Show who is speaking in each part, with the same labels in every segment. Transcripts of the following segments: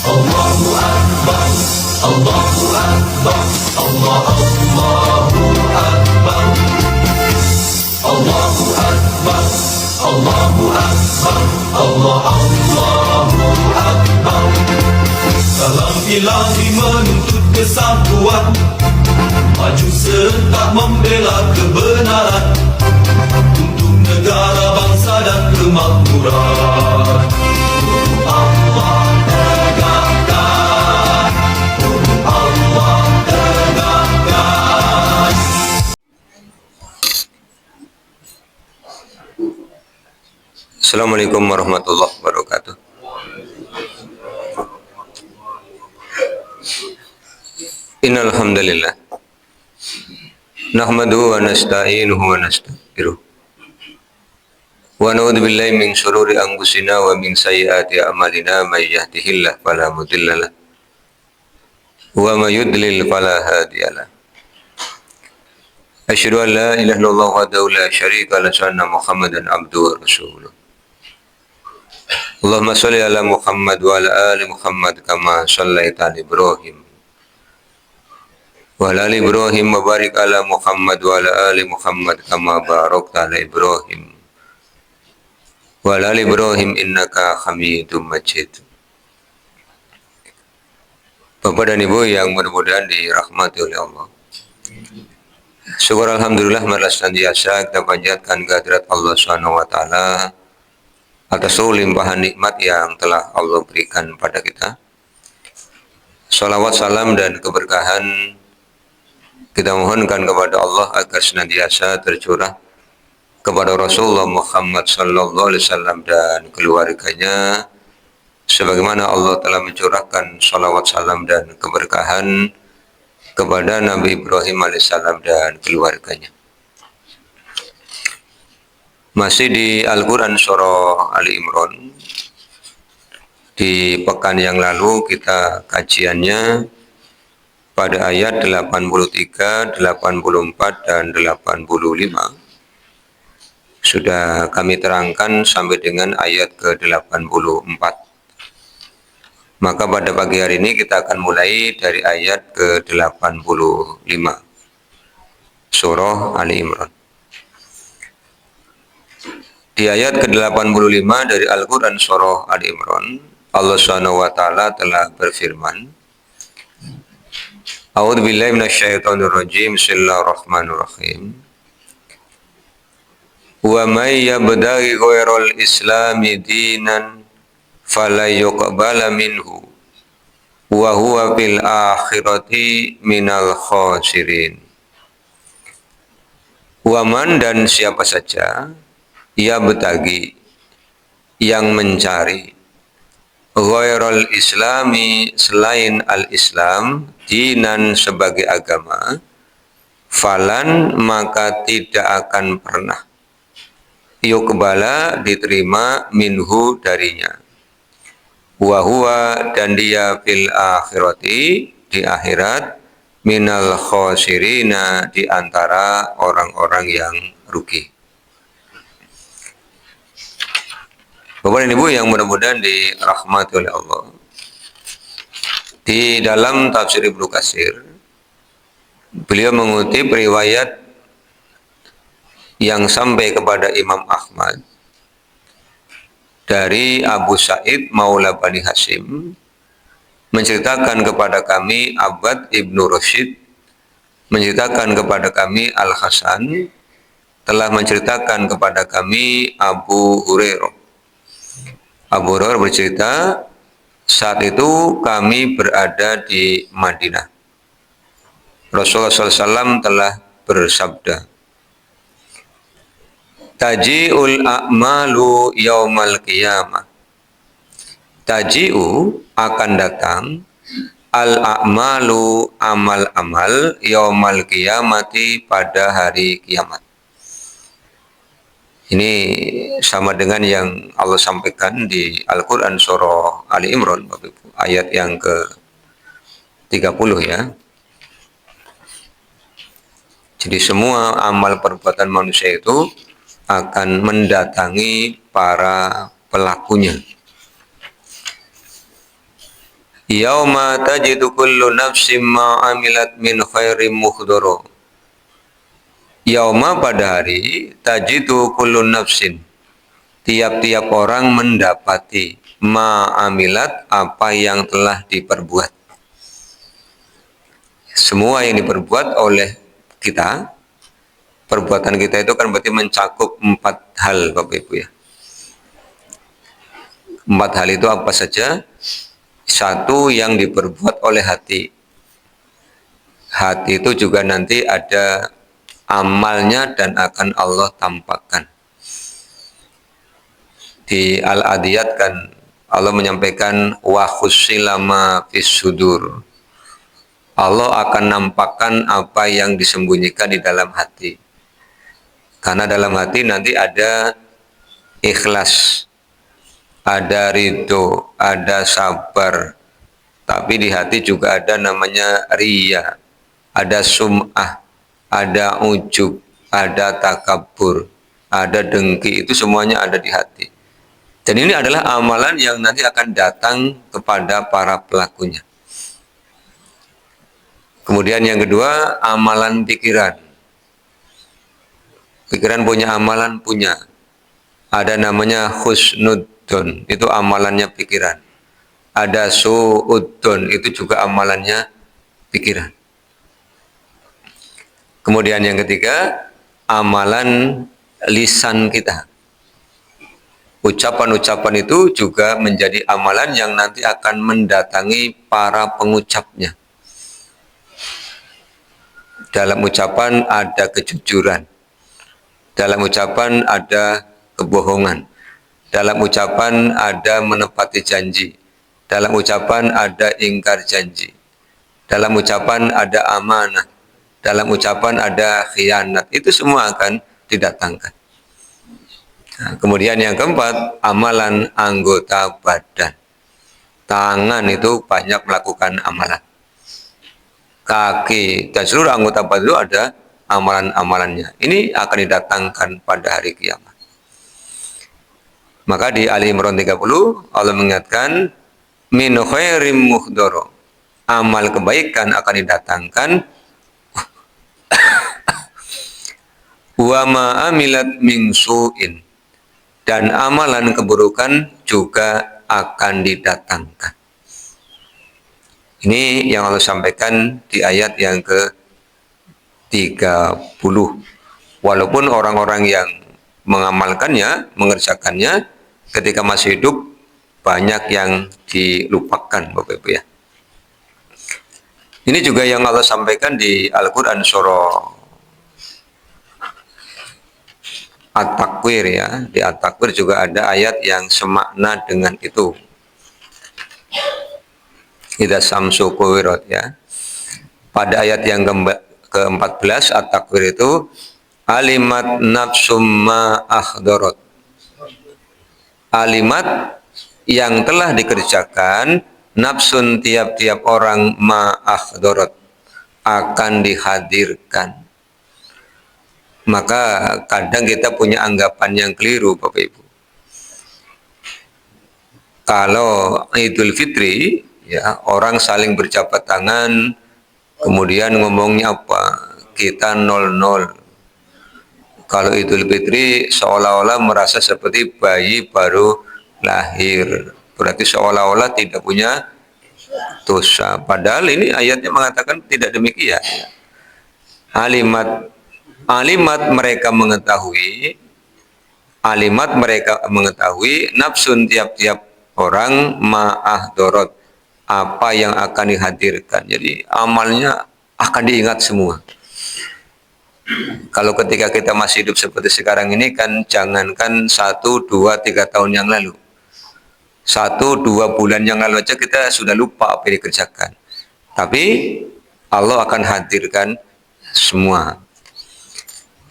Speaker 1: Allahu Akbar, Allahu Akbar, Allahu Akbar, Allahu Akbar, Allahu Akbar, Allahu Akbar. Salam ilahi menuntut kesatuan, maju serta membela kebenaran untuk negara, bangsa dan kemakmuran. Allah tegakkan, Allah tegakkan.
Speaker 2: Assalamualaikum warahmatullahi wabarakatuh. Innal hamdalillah nahmaduhu wa nasta'inuhu wa nastaghfiruh wa na'udzu billahi min shururi anfusina wa min sayyiati a'malina may yahdihillahu fala mudhillalah wa may yudlil fala hadiyalah. Asyhadu an la ilaha illallah wahdahu la syarika lahu wa anna Muhammadan abduhu wa rasuluh. Allahumma shalli ala Muhammad wa ala ali Muhammad kama shallaita ala Ibrahim wa ala ali Ibrahim wa barik ala Muhammad wa ala ali Muhammad kama barakta ala Ibrahim wa ala ali Ibrahim innaka Hamidum Majid. Bapak dan Ibu yang mudah-mudahan dirahmati oleh Allah, syukur alhamdulillah marilah senantiasa kita panjatkan kehadirat Allah Subhanahu wa taala atas limpahan nikmat yang telah Allah berikan pada kita. Salawat, salam dan keberkahan kita mohonkan kepada Allah agar senantiasa tercurah kepada Rasulullah Muhammad sallallahu alaihi wasallam dan keluarganya, sebagaimana Allah telah mencurahkan salawat, salam dan keberkahan kepada Nabi Ibrahim alaihissalam dan keluarganya. Masih di Al-Quran surah Ali Imran. Di pekan yang lalu kita kajiannya pada ayat 83, 84, dan 85. Sudah kami terangkan sampai dengan ayat ke-84. Maka pada pagi hari ini kita akan mulai dari ayat ke-85 surah Ali Imran. Di ayat ke-85 dari Al-Quran surah Ali Imran, Allah Subhanahu wa taala telah berfirman, A'udzu billahi minasyaitonir rajim. Bismillahirrahmanirrahim. Wa may yabtaghi ghairal islami dinan fala yuqbala minhu wa huwa fil akhirati minal khasirin. Waman, dan siapa saja, ia betagi, yang mencari, ghairal islami, selain al-islam, dinan, sebagai agama, falan, maka tidak akan pernah, yuqbala, diterima, minhu, darinya, wahua, dan dia fil akhirati, di akhirat, minal khosirina, di antara orang-orang yang rugi. Bapak dan Ibu yang mudah-mudahan dirahmati oleh Allah, di dalam tafsir Ibnu Katsir, beliau mengutip riwayat yang sampai kepada Imam Ahmad dari Abu Sa'id Maula Bani Hasyim, menceritakan kepada kami Abbad Ibnu Rasyid, menceritakan kepada kami Al-Hasan, telah menceritakan kepada kami Abu Hurairah. Abu Hurairah bercerita, saat itu kami berada di Madinah. Rasulullah SAW telah bersabda, Taji'ul a'malu yaumal qiyamah. Taji'u, akan datang, al-a'malu, amal-amal, yaumal qiyamati, pada hari kiamat. Ini sama dengan yang Allah sampaikan di Al-Quran surah Ali Imran, ayat yang ke-30 ya. Jadi semua amal perbuatan manusia itu akan mendatangi para pelakunya. Yauma tajidu kullu nafsin ma amilat min khairin muhdara. Yauma pada hari tajidu kullu nafsin, tiap-tiap orang mendapati ma amilat apa yang telah diperbuat. Semua yang diperbuat oleh kita, perbuatan kita itu kan berarti mencakup 4 hal Bapak Ibu ya. 4 hal itu apa saja? Satu, yang diperbuat oleh hati. Hati itu juga nanti ada amalnya dan akan Allah tampakkan. Di Al-Adiyat kan Allah menyampaikan wa khusilama fis sudur. Allah akan nampakkan apa yang disembunyikan di dalam hati. Karena dalam hati nanti ada ikhlas, ada ridho, ada sabar. Tapi di hati juga ada namanya riya, ada sum'ah, ada ujub, ada takabur, ada dengki. Itu semuanya ada di hati. Dan ini adalah amalan yang nanti akan datang kepada para pelakunya. Kemudian yang kedua, amalan pikiran. Pikiran punya amalan, punya. Ada namanya husnuddon, itu amalannya pikiran. Ada su'uddon, itu juga amalannya pikiran. Kemudian yang ketiga, amalan lisan kita. Ucapan-ucapan itu juga menjadi amalan yang nanti akan mendatangi para pengucapnya. Dalam ucapan ada kejujuran. Dalam ucapan ada kebohongan. Dalam ucapan ada menepati janji. Dalam ucapan ada ingkar janji. Dalam ucapan ada amanah. Dalam ucapan ada khianat. Itu semua akan didatangkan. Nah, kemudian yang keempat, amalan anggota badan. Tangan itu banyak melakukan amalan. Kaki dan seluruh anggota badan itu ada amalan-amalannya. Ini akan didatangkan pada hari kiamat. Maka di Ali Imran 30 Allah mengingatkan min khairim muhdara. Amal kebaikan akan didatangkan wa ma amilat min su'in. Dan amalan keburukan juga akan didatangkan. Ini yang Allah sampaikan di ayat yang ke-30. Walaupun orang-orang yang mengamalkannya, mengerjakannya, ketika masih hidup, banyak yang dilupakan, Bapak Ibu ya. Ini juga yang Allah sampaikan di Al-Quran surah At-Takwir ya. Di At-Takwir juga ada ayat yang semakna dengan itu. Idza samsu kuwirat ya. Pada ayat yang ke-14 At-Takwir itu alimat nafsum ma akhdarat. Alimat yang telah dikerjakan nafsun tiap-tiap orang ma akhdarat akan dihadirkan. Maka kadang kita punya anggapan yang keliru Bapak Ibu. Kalau Idul Fitri ya, orang saling berjabat tangan, kemudian ngomongnya apa? Kita 00. Kalau Idul Fitri seolah-olah merasa seperti bayi baru lahir. Berarti seolah-olah tidak punya dosa. Padahal ini ayatnya mengatakan tidak demikian. Alimat mereka mengetahui nafsun tiap-tiap orang ma'ahdorot apa yang akan dihadirkan. Jadi amalnya akan diingat semua. Kalau ketika kita masih hidup seperti sekarang ini kan jangankan 1, 2, 3 tahun yang lalu. 1, 2 bulan yang lalu aja kita sudah lupa apa yang dikerjakan. Tapi Allah akan hadirkan semua.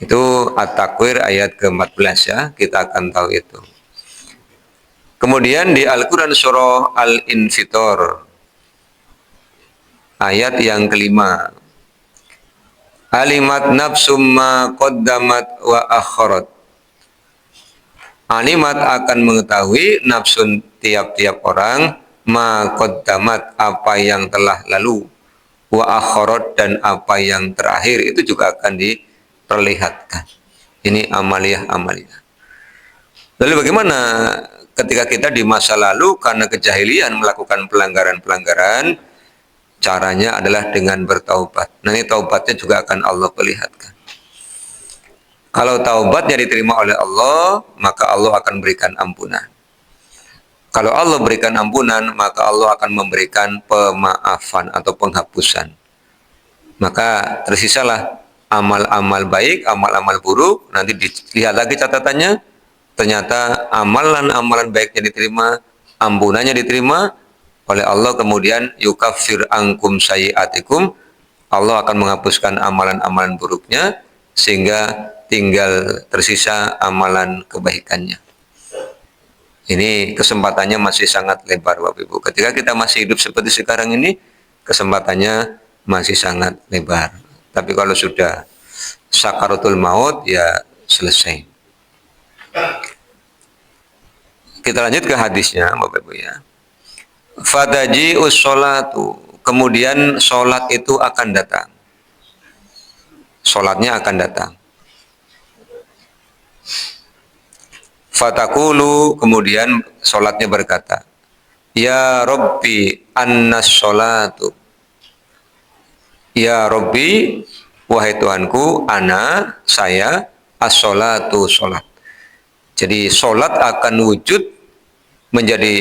Speaker 2: Itu At-Takwir ayat ke-14 ya, kita akan tahu itu. Kemudian di Al-Quran surah Al-Infitor ayat yang ke-5. Alimat nafsum ma qaddamat wa akharat. Alimat akan mengetahui nafsun tiap-tiap orang ma qaddamat, apa yang telah lalu, wa akhirat, dan apa yang terakhir, itu juga akan diperlihatkan. Ini amaliyah-amaliyah. Lalu bagaimana ketika kita di masa lalu karena kejahilian melakukan pelanggaran-pelanggaran? Caranya adalah dengan bertaubat. Nanti taubatnya juga akan Allah perlihatkan. Kalau taubatnya diterima oleh Allah, maka Allah akan berikan ampunan. Kalau Allah berikan ampunan, maka Allah akan memberikan pemaafan atau penghapusan. Maka tersisalah amal-amal baik, amal-amal buruk. Nanti dilihat lagi catatannya. Ternyata amalan-amalan baiknya diterima, ampunannya diterima oleh Allah, kemudian yukaffir angkum sayiatikum, Allah akan menghapuskan amalan-amalan buruknya sehingga tinggal tersisa amalan kebaikannya. Ini kesempatannya masih sangat lebar Bapak Ibu. Ketika kita masih hidup seperti sekarang ini, kesempatannya masih sangat lebar. Tapi kalau sudah sakaratul maut, ya selesai. Kita lanjut ke hadisnya Bapak Ibu ya. Fadaji ussolatu, kemudian sholat itu akan datang. Sholatnya akan datang. Fatakulu, kemudian sholatnya berkata, ya Rabbi annas sholatu. Ya Rabbi, wahai Tuhanku, ana, saya, as-sholatu, sholat. Jadi sholat akan wujud menjadi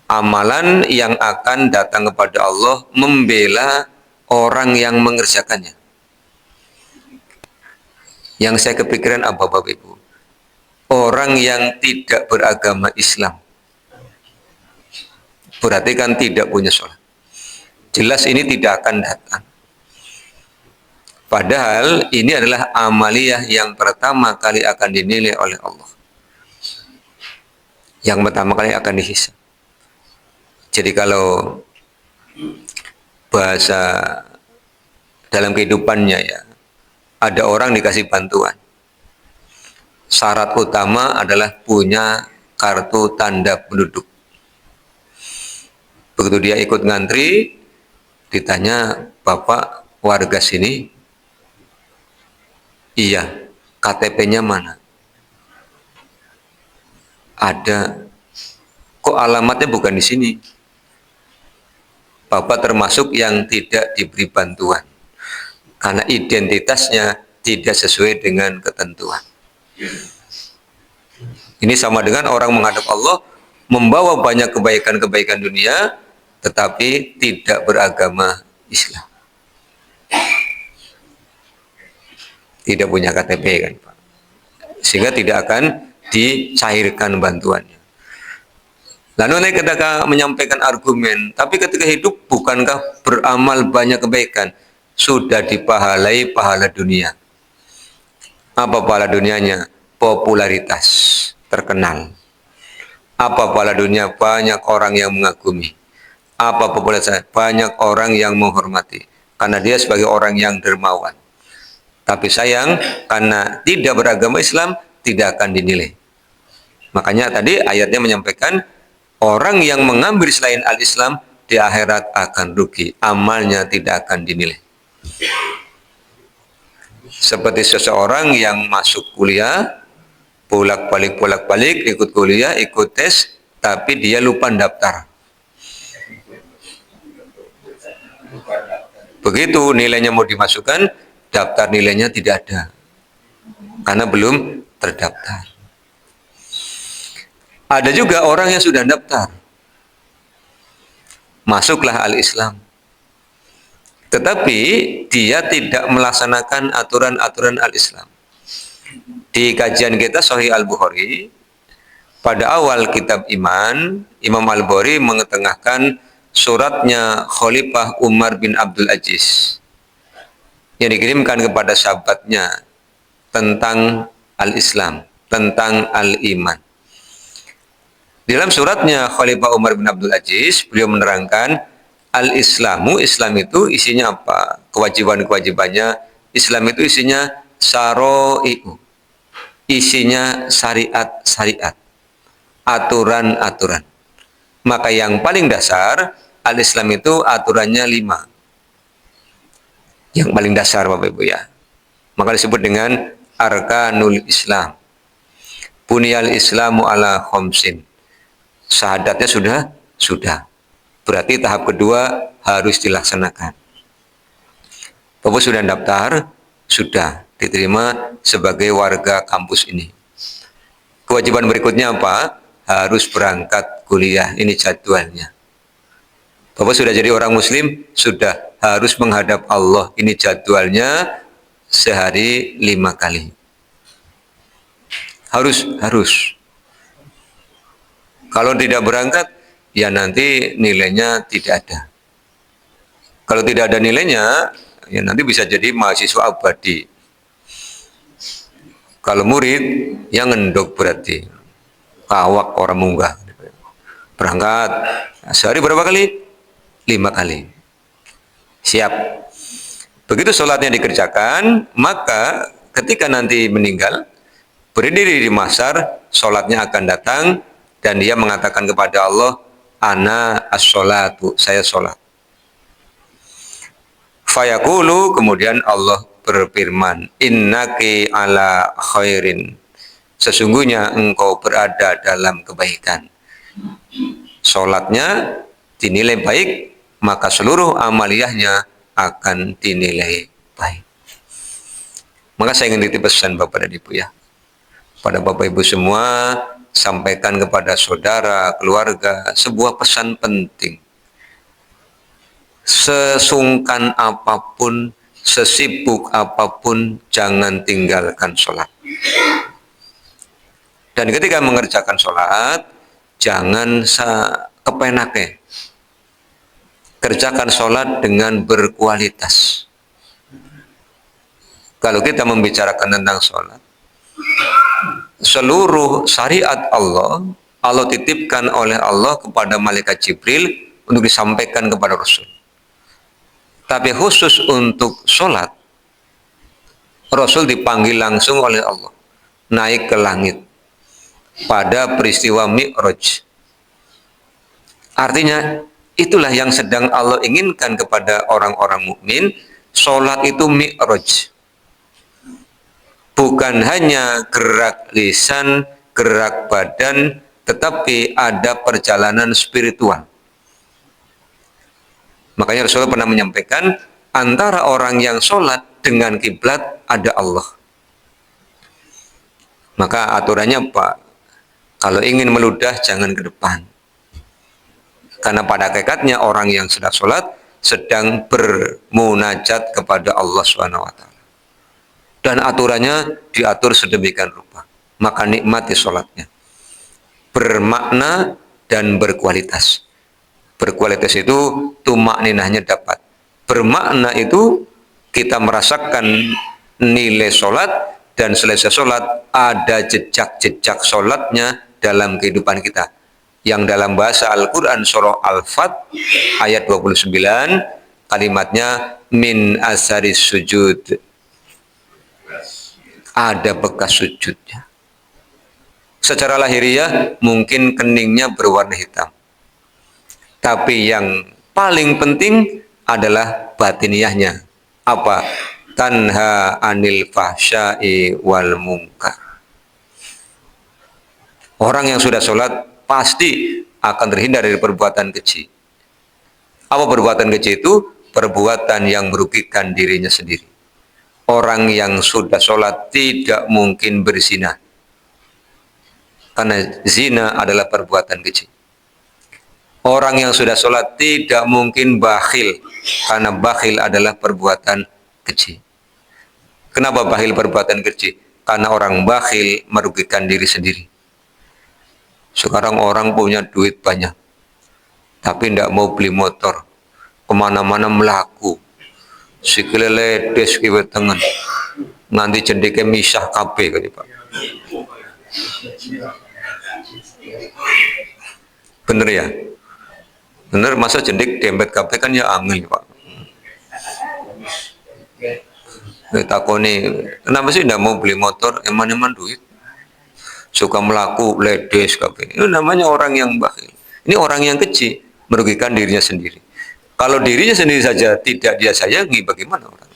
Speaker 2: amalan yang akan datang kepada Allah membela orang yang mengerjakannya. Yang saya kepikiran apa Bapak Ibu? Orang yang tidak beragama Islam. Berarti kan tidak punya sholat. Jelas ini tidak akan datang. Padahal ini adalah amaliyah yang pertama kali akan dinilai oleh Allah. Yang pertama kali akan dihisab. Jadi kalau bahasa dalam kehidupannya ya, ada orang dikasih bantuan. Syarat utama adalah punya kartu tanda penduduk. Begitu dia ikut ngantri, ditanya, Bapak warga sini? Iya. KTP-nya mana? Ada. Kok alamatnya bukan di sini? Bapak termasuk yang tidak diberi bantuan karena identitasnya tidak sesuai dengan ketentuan. Ini sama dengan orang menghadap Allah, membawa banyak kebaikan-kebaikan dunia, tetapi tidak beragama Islam. Tidak punya KTP kan Pak. Sehingga tidak akan dicairkan bantuannya. Lalu nanti ketika menyampaikan argumen, tapi ketika hidup bukankah beramal banyak kebaikan? Sudah dipahalai pahala dunia. Apa pahala dunianya? Popularitas, terkenal. Apa pahala dunia? Banyak orang yang mengagumi. Apa popularitas? Banyak orang yang menghormati. Karena dia sebagai orang yang dermawan. Tapi sayang, karena tidak beragama Islam, tidak akan dinilai. Makanya tadi ayatnya menyampaikan, orang yang mengambil selain al-Islam di akhirat akan rugi, amalnya tidak akan dinilai. Seperti seseorang yang masuk kuliah, bolak-balik, ikut kuliah, ikut tes, tapi dia lupa daftar. Begitu nilainya mau dimasukkan, daftar nilainya tidak ada, karena belum terdaftar. Ada juga orang yang sudah daftar, masuklah al-Islam, tetapi dia tidak melaksanakan aturan-aturan al-Islam. Di kajian kita Sahih Al-Bukhari, pada awal kitab iman, Imam Al-Bukhari mengetengahkan suratnya Khalifah Umar bin Abdul Aziz yang dikirimkan kepada sahabatnya tentang al-Islam, tentang al-iman. Di dalam suratnya Khalifah Umar bin Abdul Aziz, beliau menerangkan al-Islamu, Islam itu isinya apa? Kewajiban-kewajibannya. Islam itu isinya syara'i'u, isinya syariat-syariat, aturan-aturan. Maka yang paling dasar al-Islam itu aturannya 5. Yang paling dasar Bapak Ibu ya. Maka disebut dengan arkanul Islam. Bunyal Islamu ala khamsin. Syahadatnya sudah. Berarti tahap kedua harus dilaksanakan. Bapak sudah daftar, sudah diterima sebagai warga kampus ini. Kewajiban berikutnya apa? Harus berangkat kuliah, ini jadwalnya. Bapak sudah jadi orang muslim, sudah harus menghadap Allah, ini jadwalnya sehari 5 kali. Harus. Kalau tidak berangkat, ya nanti nilainya tidak ada. Kalau tidak ada nilainya, ya nanti bisa jadi mahasiswa abadi. Kalau murid, yang ngendok berarti. Kawak orang munggah. Berangkat, sehari berapa kali? 5 kali. Siap. Begitu sholatnya dikerjakan, maka ketika nanti meninggal, berdiri di mahsyar, sholatnya akan datang, dan dia mengatakan kepada Allah, ana as-sholatu, saya sholat. Fayaqulu, kemudian Allah berfirman, innaki ala khairin, sesungguhnya engkau berada dalam kebaikan. Sholatnya dinilai baik, maka seluruh amaliyahnya akan dinilai baik. Maka saya ingin titip pesan Bapak dan Ibu ya, pada Bapak Ibu semua, sampaikan kepada saudara, keluarga, sebuah pesan penting. Sesungkan apapun, sesibuk apapun, jangan tinggalkan sholat. Dan ketika mengerjakan sholat, jangan kepenake. Kerjakan sholat dengan berkualitas. Kalau kita membicarakan tentang sholat, seluruh syariat Allah titipkan oleh Allah kepada malaikat Jibril untuk disampaikan kepada Rasul. Tapi khusus untuk sholat, Rasul dipanggil langsung oleh Allah, naik ke langit pada peristiwa Mi'raj. Artinya, itulah yang sedang Allah inginkan kepada orang-orang mukmin. Sholat itu Mi'raj. Bukan hanya gerak lisan, gerak badan, tetapi ada perjalanan spiritual. Makanya Rasulullah pernah menyampaikan, antara orang yang sholat dengan kiblat ada Allah. Maka aturannya Pak, kalau ingin meludah jangan ke depan. Karena pada hakikatnya orang yang sedang sholat sedang bermunajat kepada Allah SWT. Dan aturannya diatur sedemikian rupa. Maka nikmati sholatnya. Bermakna dan berkualitas. Berkualitas itu tumakninahnya dapat. Bermakna itu kita merasakan nilai sholat, dan selesai sholat ada jejak-jejak sholatnya dalam kehidupan kita. Yang dalam bahasa Al-Quran surah Al-Fat ayat 29 kalimatnya min asaris sujud. Ada bekas sujudnya. Secara lahiriah mungkin keningnya berwarna hitam. Tapi yang paling penting adalah batiniahnya. Apa? Tanha anil fahsya'i wal munkar. Orang yang sudah sholat pasti akan terhindar dari perbuatan keji. Apa perbuatan keji itu? Perbuatan yang merugikan dirinya sendiri. Orang yang sudah sholat tidak mungkin berzina. Karena zina adalah perbuatan keji. Orang yang sudah sholat tidak mungkin bakhil, karena bakhil adalah perbuatan keji. Kenapa bakhil perbuatan keji? Karena orang bakhil merugikan diri sendiri. Sekarang orang punya duit banyak, tapi tidak mau beli motor, kemana-mana melaku, sikile des kiwe tengen, nanti jendike misah kabeh kan Pak. Bener ya? Bener, masa jendik dempet kabeh kan ya angel Pak. Takoni, kenapa sih tidak mau beli motor? Eman-eman duit, suka melaku ledes kabeh. Itu namanya orang yang bakhil. Ini orang yang keji, merugikan dirinya sendiri. Kalau dirinya sendiri saja tidak dia sayangi, bagaimana orang?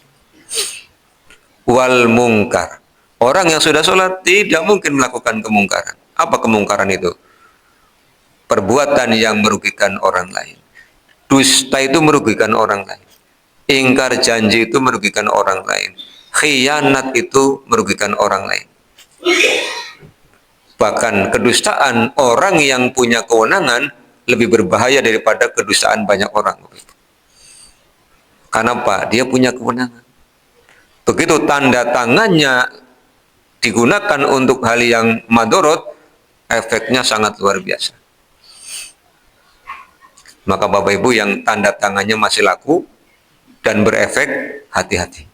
Speaker 2: Wal mungkar. Orang yang sudah sholat tidak mungkin melakukan kemungkaran. Apa kemungkaran itu? Perbuatan yang merugikan orang lain. Dusta itu merugikan orang lain. Ingkar janji itu merugikan orang lain. Khianat itu merugikan orang lain. Bahkan kedustaan orang yang punya kewenangan lebih berbahaya daripada kedustaan banyak orang. Karena apa? Dia punya kewenangan. Begitu tanda tangannya digunakan untuk hal yang madorot, efeknya sangat luar biasa. Maka Bapak Ibu yang tanda tangannya masih laku dan berefek, hati-hati.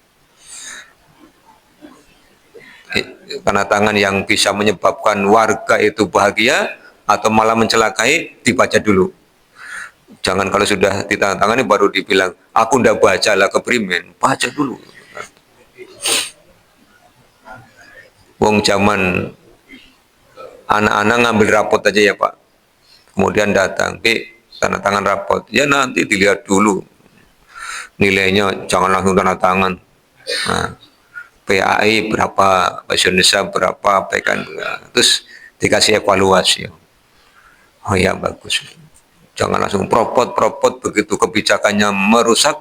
Speaker 2: Tanda tangan yang bisa menyebabkan warga itu bahagia atau malah mencelakai, dibaca dulu. Jangan kalau sudah ditandatangani baru dibilang, aku ndak baca lah keprimen. Baca dulu. Wong zaman anak-anak ngambil rapot aja ya Pak. Kemudian datang, tanda tangan rapot. Ya nanti dilihat dulu. Nilainya jangan langsung tanda tangan. Nah, PAI berapa, Bahasa Indonesia berapa, PKN berapa. Terus dikasih evaluasi. Oh ya bagus. Jangan langsung propot begitu kebijakannya merusak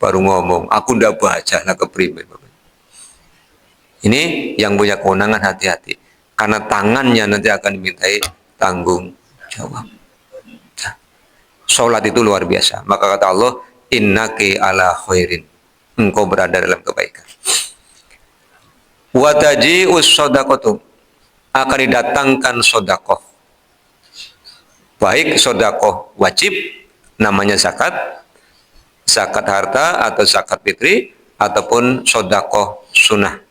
Speaker 2: baru ngomong. Aku ndak baca lah keprimen. Ini yang punya kewenangan hati-hati. Karena tangannya nanti akan dimintai tanggung jawab. Nah, sholat itu luar biasa. Maka kata Allah, innaki ala khairin. Engkau berada dalam kebaikan. Wataji'us sodakotum. Akan didatangkan sodakoh. Baik sodakoh wajib, namanya zakat. Zakat harta atau zakat fitri. Ataupun sodakoh sunnah.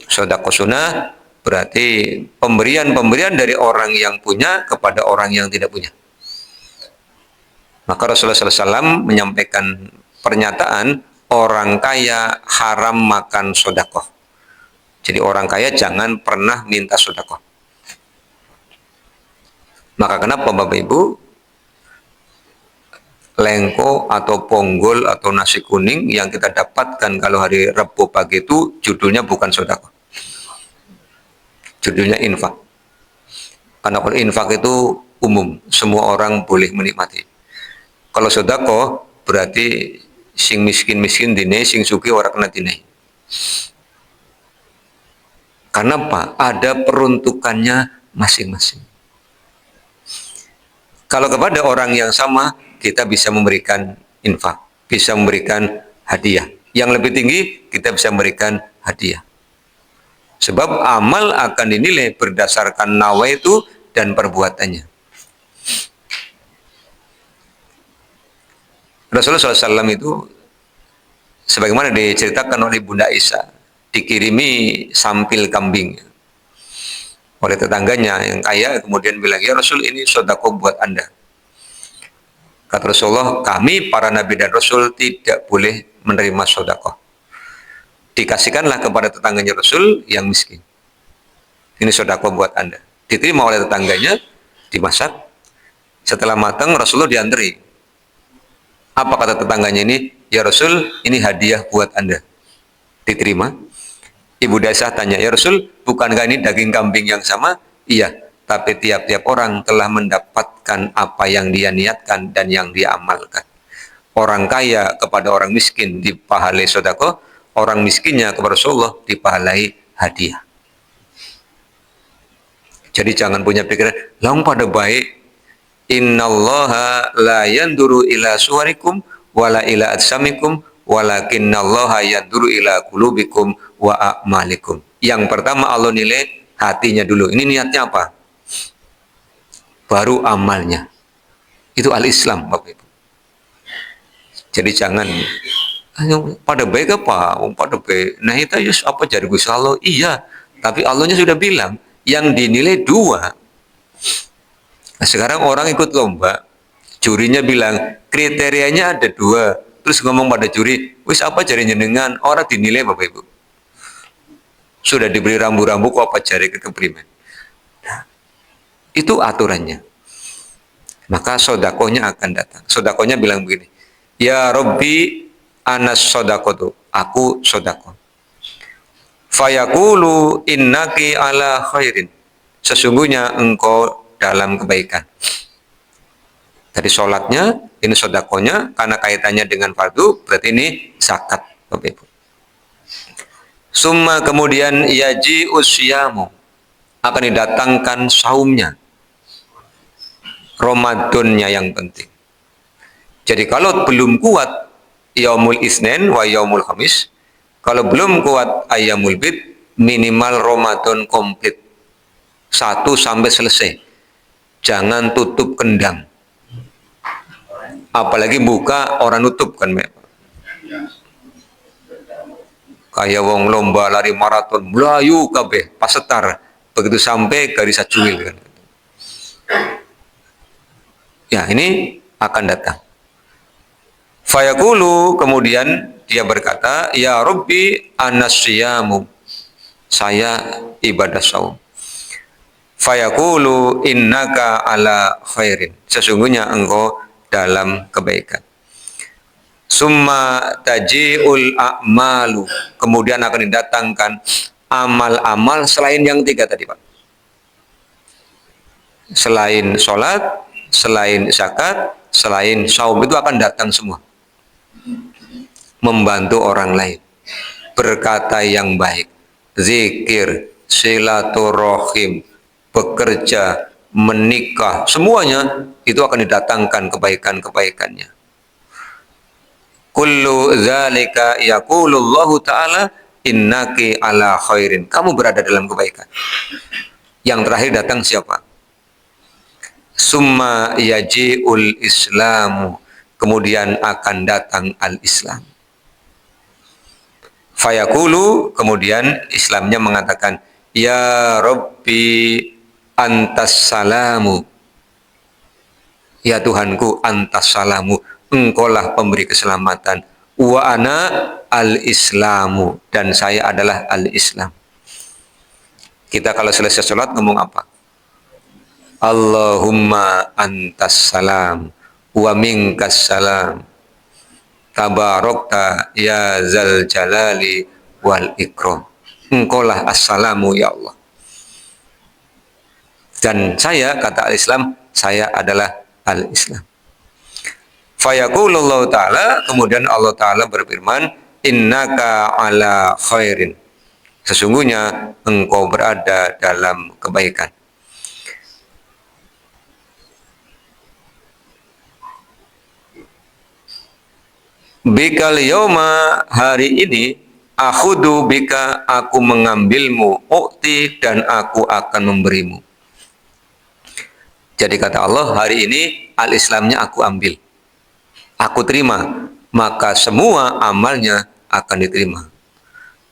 Speaker 2: Sodakoh sunnah berarti pemberian-pemberian dari orang yang punya kepada orang yang tidak punya. Maka Rasulullah SAW menyampaikan pernyataan orang kaya haram makan sodakoh. Jadi orang kaya jangan pernah minta sodakoh. Maka kenapa Bapak Ibu lengko atau ponggol atau nasi kuning yang kita dapatkan kalau hari Rabu pagi itu judulnya bukan sodakoh. Judulnya infak. Karena kalau infak itu umum, semua orang boleh menikmati. Kalau sedekah berarti sing miskin dine, sing suki ora kena dine. Karena apa? Ada peruntukannya masing-masing. Kalau kepada orang yang sama, kita bisa memberikan infak, bisa memberikan hadiah. Yang lebih tinggi, kita bisa memberikan hadiah. Sebab amal akan dinilai berdasarkan nawaitu dan perbuatannya. Rasulullah SAW itu sebagaimana diceritakan oleh Bunda Aisyah, dikirimi sampil kambing oleh tetangganya yang kaya, kemudian bilang, ya Rasul, ini sedekah buat Anda. Kata Rasulullah, kami para nabi dan rasul tidak boleh menerima sedekah. Dikasihkanlah kepada tetangganya Rasul yang miskin. Ini sedekah buat Anda. Diterima oleh tetangganya, dimasak. Setelah matang, Rasulullah diantri. Apa kata tetangganya ini? Ya Rasul, ini hadiah buat Anda. Diterima. Ibu Aisyah tanya, ya Rasul, bukankah ini daging kambing yang sama? Iya, tapi tiap-tiap orang telah mendapatkan apa yang dia niatkan dan yang dia amalkan. Orang kaya kepada orang miskin dipahalai sedekah, orang miskinnya kepada Rasulullah dipahalai hadiah. Jadi jangan punya pikiran, lang pada baik. Innallaha la yanduru ila suwarikum wala ila atsamikum walakinnallaha yanduru ila qulubikum wa a'malikum. Yang pertama Allah nilai hatinya dulu. Ini niatnya apa? Baru amalnya. Itu al-Islam, Bapak Ibu. Jadi jangan pada baik apa? Pada baik. Nah itu yus apa jadi Gusti Allah? Iya, tapi Allahnya sudah bilang yang dinilai dua. Nah, sekarang orang ikut lomba, jurinya bilang kriterianya ada dua, terus ngomong pada juri, wis apa jari jenengan? Orang dinilai Bapak Ibu. Sudah diberi rambu-rambu kok apa jari keprimen. Nah, Itu aturannya. Maka sodakohnya akan datang. Sodakohnya bilang begini, ya Rabbi anas sodakotu, aku sodako. Fayaqulu innaki ala khairin, sesungguhnya engkau dalam kebaikan. Tadi sholatnya, ini sodakohnya, karena kaitannya dengan fardu, berarti ini zakat, Bapak Ibu. Summa kemudian yaji usyamu, akan didatangkan saumnya, Ramadannya yang penting. Jadi kalau belum kuat yaumul isnin wa yaumul khamis, kalau belum kuat ayyamul bid, minimal Ramadan komplit 1 sampai selesai. Jangan tutup kendang. Apalagi buka orang nutup kan, kayak wong lomba lari maraton, melayu kabeh pas setar, begitu sampai garis acuil kan. Ya, ini akan datang. Fayaqulu, kemudian dia berkata, ya Rabbi anasyamu, saya ibadah saum. Fayaqulu innaka ala khairin, sesungguhnya engkau dalam kebaikan. Summa taji'ul a'malu, kemudian akan didatangkan amal-amal selain yang 3 tadi, Pak. Selain sholat, selain zakat, selain saum, itu akan datang semua. Membantu orang lain, berkata yang baik, zikir, silaturahim, bekerja, menikah, semuanya itu akan didatangkan kebaikan-kebaikannya. Kullu dzalika yaqulullahu ta'ala innaki ala khairin, kamu berada dalam kebaikan. Yang terakhir datang siapa? Summa yaji'ul islamu, kemudian akan datang al-Islam. Fayaqulu, kemudian Islamnya mengatakan, ya Rabbi antas salamu, ya Tuhanku antas salamu, engkaulah pemberi keselamatan, wa ana al-islamu, dan saya adalah al-Islam. Kita kalau selesai sholat ngomong apa? Allahumma antas salam wa minkas salam tabarakta ya zal jalali wal ikram, engkaulah assalamu ya Allah, dan saya, kata al-Islam, saya adalah al-Islam. Fayaqulullahu ta'ala, kemudian Allah ta'ala berfirman, innaka ala khairin, sesungguhnya engkau berada dalam kebaikan. Bikal yauma, hari ini, akhudu bika, aku mengambilmu, ukti, dan aku akan memberimu. Jadi kata Allah, hari ini al-Islamnya aku ambil, aku terima, maka semua amalnya akan diterima.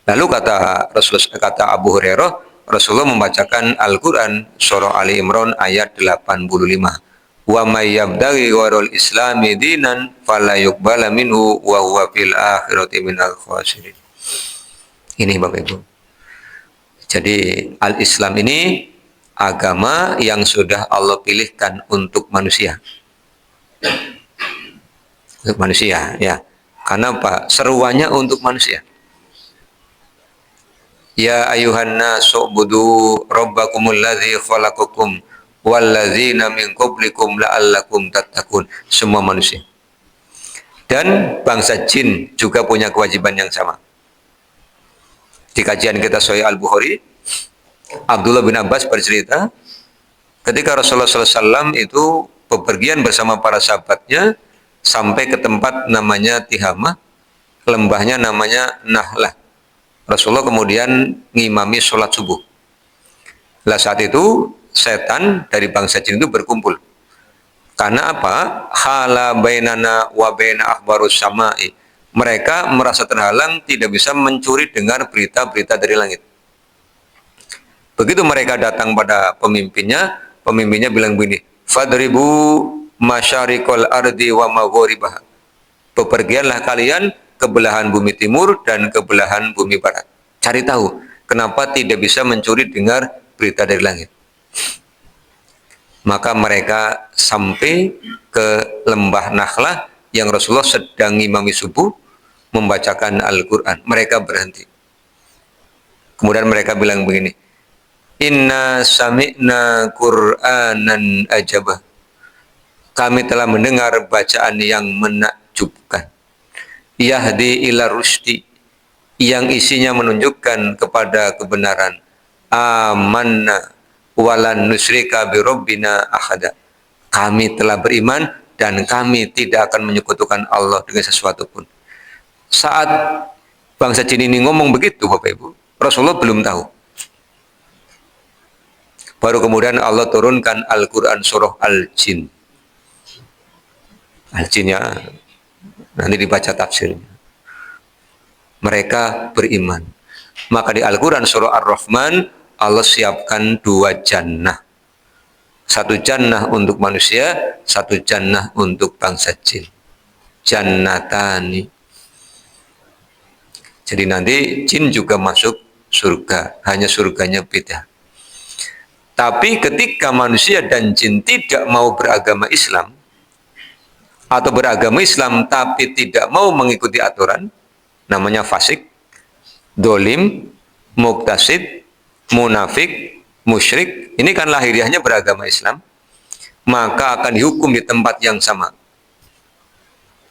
Speaker 2: Lalu kata Abu Hurairah, Rasulullah membacakan Al-Quran surah Ali Imran ayat 85. Wa may yabtaghi ghairul islami dinan fala yuqbala minhu wa huwa fil akhirati minal khasirin. Ini Bapak Ibu. Jadi al-Islam ini agama yang sudah Allah pilihkan untuk manusia. Untuk manusia, ya. Karena apa? Seruannya untuk manusia. Ya ayuhan nasu ubudu rabbakumul ladzi khalaqakum walladzina min qablikum la'allakum tattaqun, semua manusia. Dan bangsa jin juga punya kewajiban yang sama. Di kajian kita Sahih Al-Bukhari, Abdullah bin Abbas bercerita, ketika Rasulullah SAW itu bepergian bersama para sahabatnya sampai ke tempat namanya Tihamah, lembahnya namanya Nahlah. Rasulullah kemudian ngimami sholat subuh. Lah saat itu setan dari bangsa jin itu berkumpul. Karena apa? Hala bainana wa baina akhbarus samai. Mereka merasa terhalang, tidak bisa mencuri dengar berita-berita dari langit. Begitu mereka datang pada pemimpinnya bilang begini, fadribu masyariqal ardi wa maghribaha. Bepergianlah kalian ke belahan bumi timur dan ke belahan bumi barat. Cari tahu kenapa tidak bisa mencuri dengar berita dari langit. Maka mereka sampai ke lembah Nakhlah yang Rasulullah sedang ngimami subuh membacakan Al-Quran. Mereka berhenti. Kemudian mereka bilang begini, Inna sami'na Qur'anan ajabah. Kami telah mendengar bacaan yang menakjubkan. Yahdi ila rusdi, yang isinya menunjukkan kepada kebenaran. Amanna walan nusyrika bi rabbina ahada. Kami telah beriman dan kami tidak akan menyekutukan Allah dengan sesuatu pun. Saat bangsa jin ini ngomong begitu, Bapak Ibu, Rasulullah belum tahu. Baru kemudian Allah turunkan Al-Quran surah Al-Jin. Al-Jin ya, nanti dibaca tafsirnya. Mereka beriman. Maka di Al-Quran surah Ar-Rahman, Allah siapkan 2 jannah. 1 jannah untuk manusia, 1 jannah untuk bangsa jin. Jannatani. Jadi nanti jin juga masuk surga, hanya surganya beda. Tapi ketika manusia dan jin tidak mau beragama Islam, atau beragama Islam tapi tidak mau mengikuti aturan, namanya fasik, dolim, muktasid, munafik, musyrik. Ini kan lahiriahnya beragama Islam, maka akan dihukum di tempat yang sama,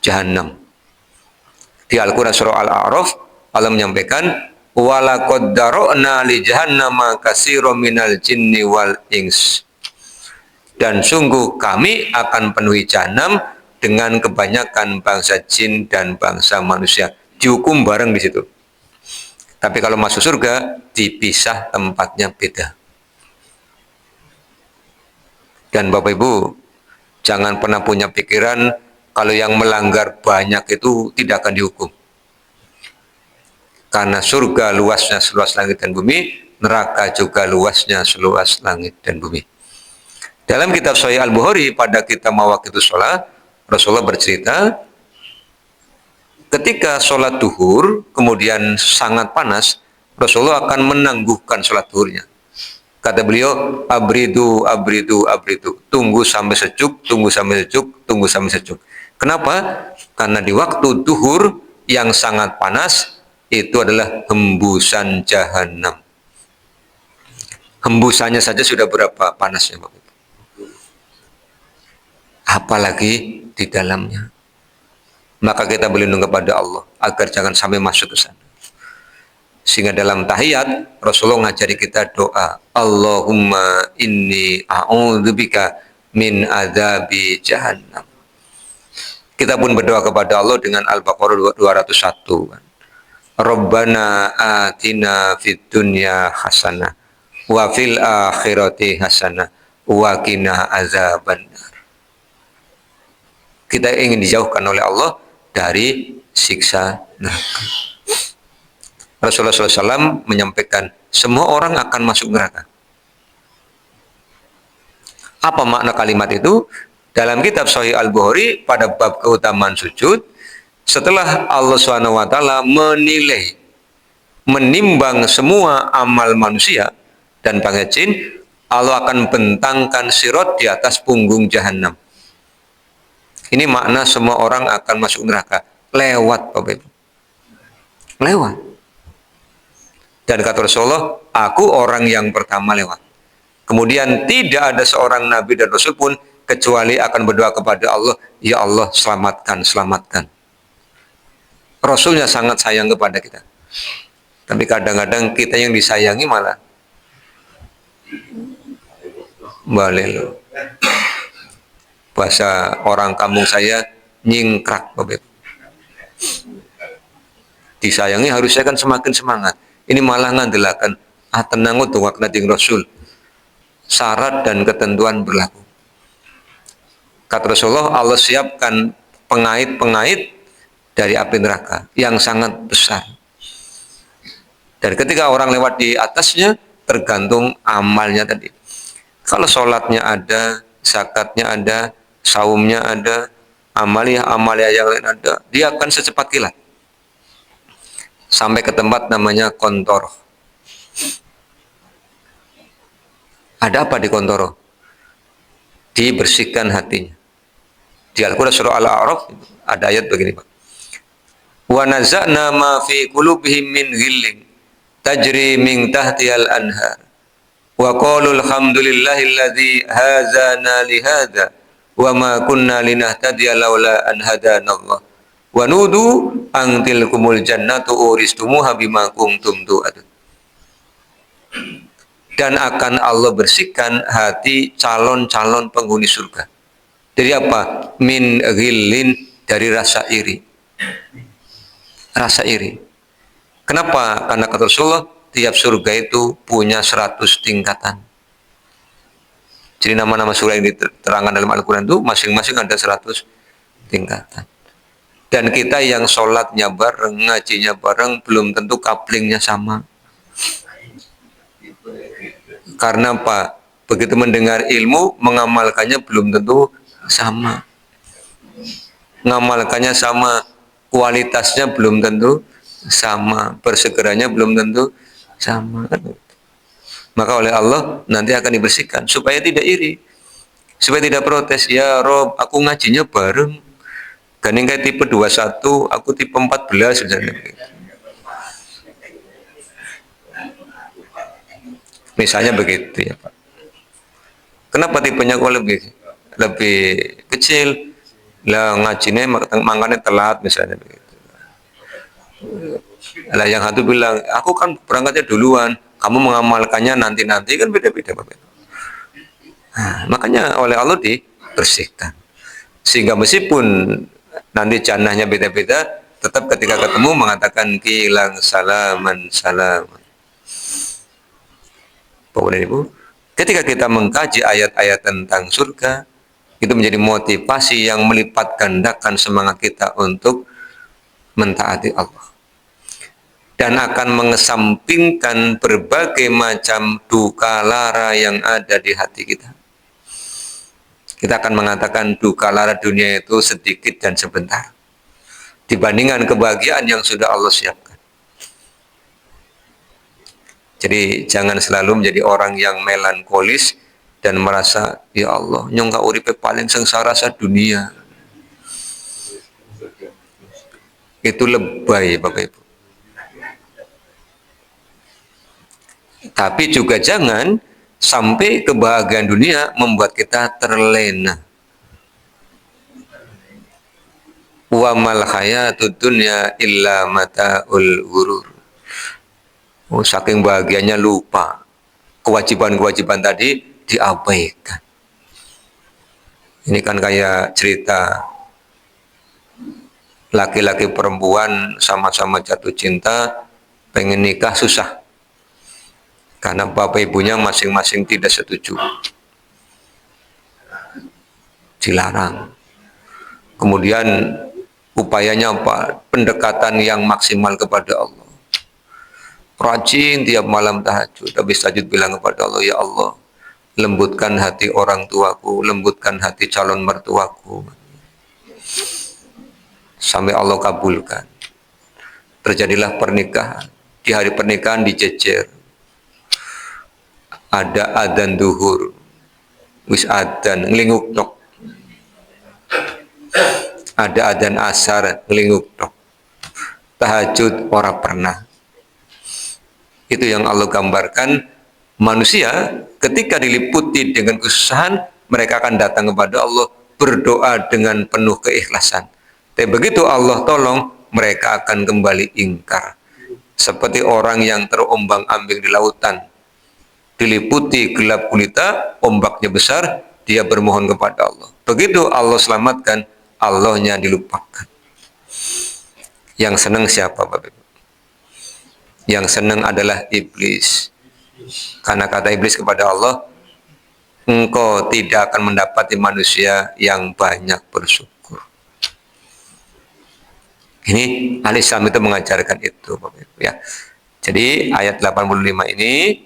Speaker 2: Jahannam. Di Al-Quran surah Al-A'raf, Allah menyampaikan, walaqad dara'na li jahannama katsiran minal jinni wal ins. Dan sungguh kami akan penuhi Jahannam dengan kebanyakan bangsa jin dan bangsa manusia. Dihukum bareng di situ. Tapi kalau masuk surga, dipisah, tempatnya beda. Dan Bapak Ibu, jangan pernah punya pikiran kalau yang melanggar banyak itu tidak akan dihukum. Karena surga luasnya seluas langit dan bumi, neraka juga luasnya seluas langit dan bumi. Dalam kitab Sahih Al-Bukhari pada kitab Mawaqitus Shalah, Rasulullah bercerita, ketika sholat duhur kemudian sangat panas, Rasulullah akan menangguhkan sholat duhurnya. Kata beliau, abridu, abridu, abridu. Tunggu sampai sejuk, tunggu sampai sejuk, tunggu sampai sejuk. Kenapa? Karena di waktu duhur yang sangat panas, itu adalah hembusan Jahannam. Hembusannya saja sudah berapa panasnya, Bapak Ibu. Apalagi di dalamnya. Maka kita berlindung kepada Allah agar jangan sampai masuk ke sana. Sehingga dalam tahiyat Rasulullah ngajari kita doa, Allahumma inni a'udzubika min adzabi jahannam. Kita pun berdoa kepada Allah dengan Al-Baqarah 201. Rabbana atina fid dunya hasanah wa fil akhirati hasanah wa qina azabannar. Kita ingin dijauhkan oleh Allah dari siksa neraka. Rasulullah SAW menyampaikan semua orang akan masuk neraka. Apa makna kalimat itu? Dalam kitab Sahih Al-Bukhari pada bab keutamaan sujud, setelah Allah SWT menilai, menimbang semua amal manusia dan bangsa jin, Allah akan bentangkan sirat di atas punggung Jahannam. Ini makna semua orang akan masuk neraka. Lewat, Bapak Ibu. Lewat. Dan kata Rasulullah, aku orang yang pertama lewat. Kemudian tidak ada seorang Nabi dan Rasul pun kecuali akan berdoa kepada Allah, ya Allah selamatkan, selamatkan. Rasulnya sangat sayang kepada kita. Tapi kadang-kadang kita yang disayangi malah balelo. Bahasa orang kampung saya, nyingkrak, Bapak Ibu. Disayangi harusnya kan semakin semangat. Ini malah ngandelakan, tenang untuk wakna jeng Rasul. Syarat dan ketentuan berlaku. Kata Rasulullah, Allah siapkan pengait-pengait dari api neraka yang sangat besar. Dan ketika orang lewat di atasnya, tergantung amalnya tadi. Kalau sholatnya ada, zakatnya ada, saumnya ada, amalia yang lain ada, dia akan secepat kilat sampai ke tempat namanya Kontoroh. Ada apa di Kontoroh? dibersihkan hatinya. Di Al-Quran surah Al-A'raf ada ayat begini, Pak. Wa naza'na ma fi qulubihim min ghillin tajri min tahtihal anhar wa qalu alhamdulillahilladzi hadzana li hadza wa ma kunna linahtadiya laula an hadanallah wa nudu an tilkumul jannatu uristumuha bima kuntum tu'adun. Dan akan Allah bersihkan hati calon-calon penghuni surga. Dari apa? Min ghillin, dari rasa iri. Rasa iri. Kenapa? Karena kata Rasulullah, tiap surga itu punya 100 tingkatan. Jadi nama-nama surga yang diterangkan dalam Al-Quran itu masing-masing ada 100 tingkatan. Dan kita yang sholatnya bareng, ngajinya bareng, belum tentu kaplingnya sama. Karena apa? Begitu mendengar ilmu, mengamalkannya belum tentu sama. Mengamalkannya sama, kualitasnya belum tentu sama, bersegeranya belum tentu sama. Maka oleh Allah nanti akan dibersihkan supaya tidak iri, supaya tidak protes. Ya Rob, aku ngajinya bareng, Ganing kayak tipe 21, aku tipe 14 misalnya. Misalnya begitu ya Pak. Kenapa tipenya kok lebih kecil? Lah ngajinya makanya telat misalnya begitu. Lah yang satu bilang, aku kan berangkatnya duluan, kamu mengamalkannya nanti-nanti, kan beda-beda Bapak. Nah, makanya oleh Allah dibersihkan. Sehingga meskipun nanti jannahnya beda-beda, tetap ketika ketemu mengatakan kilang salaman salaman. Bapak dan Ibu, ketika kita mengkaji ayat-ayat tentang surga, itu menjadi motivasi yang melipat gandakan semangat kita untuk mentaati Allah. Dan akan mengesampingkan berbagai macam duka lara yang ada di hati kita. Kita akan mengatakan duka lara dunia itu sedikit dan sebentar, dibandingkan kebahagiaan yang sudah Allah siapkan. Jadi jangan selalu menjadi orang yang melankolis dan merasa, ya Allah, nyongka uripe paling sengsara sa dunia. Itu lebay Bapak Ibu. Tapi juga jangan sampai kebahagiaan dunia membuat kita terlena. Wa mal hayatud dunya illa mataul ghurur. Oh, saking bahagianya lupa kewajiban-kewajiban tadi diabaikan. Ini kan kayak cerita laki-laki perempuan sama-sama jatuh cinta, pengen nikah susah karena bapak ibunya masing-masing tidak setuju, dilarang. Kemudian upayanya apa? Pendekatan yang maksimal kepada Allah. Rajin tiap malam tahajud, habis tahajud bilang kepada Allah, ya Allah, lembutkan hati orang tuaku, lembutkan hati calon mertuaku, sampai Allah kabulkan. Terjadilah pernikahan. Di hari pernikahan dijejer, ada adzan duhur, wis adzan ngelinguk tok, ada adzan asar ngelinguk tok, tahajud ora pernah. Itu yang Allah gambarkan. Manusia ketika diliputi dengan kesusahan, mereka akan datang kepada Allah berdoa dengan penuh keikhlasan. Tapi begitu Allah tolong, mereka akan kembali ingkar. Seperti orang yang terombang-ambing di lautan, diliputi gelap gulita, ombaknya besar, dia bermohon kepada Allah. Begitu Allah selamatkan, Allahnya dilupakan. Yang senang siapa Bapak Ibu? Yang senang adalah iblis. Karena kata iblis kepada Allah, engkau tidak akan mendapati manusia yang banyak bersyukur. Ini Al-Islam itu mengajarkan itu Bapak Ibu, ya. Jadi ayat 85 ini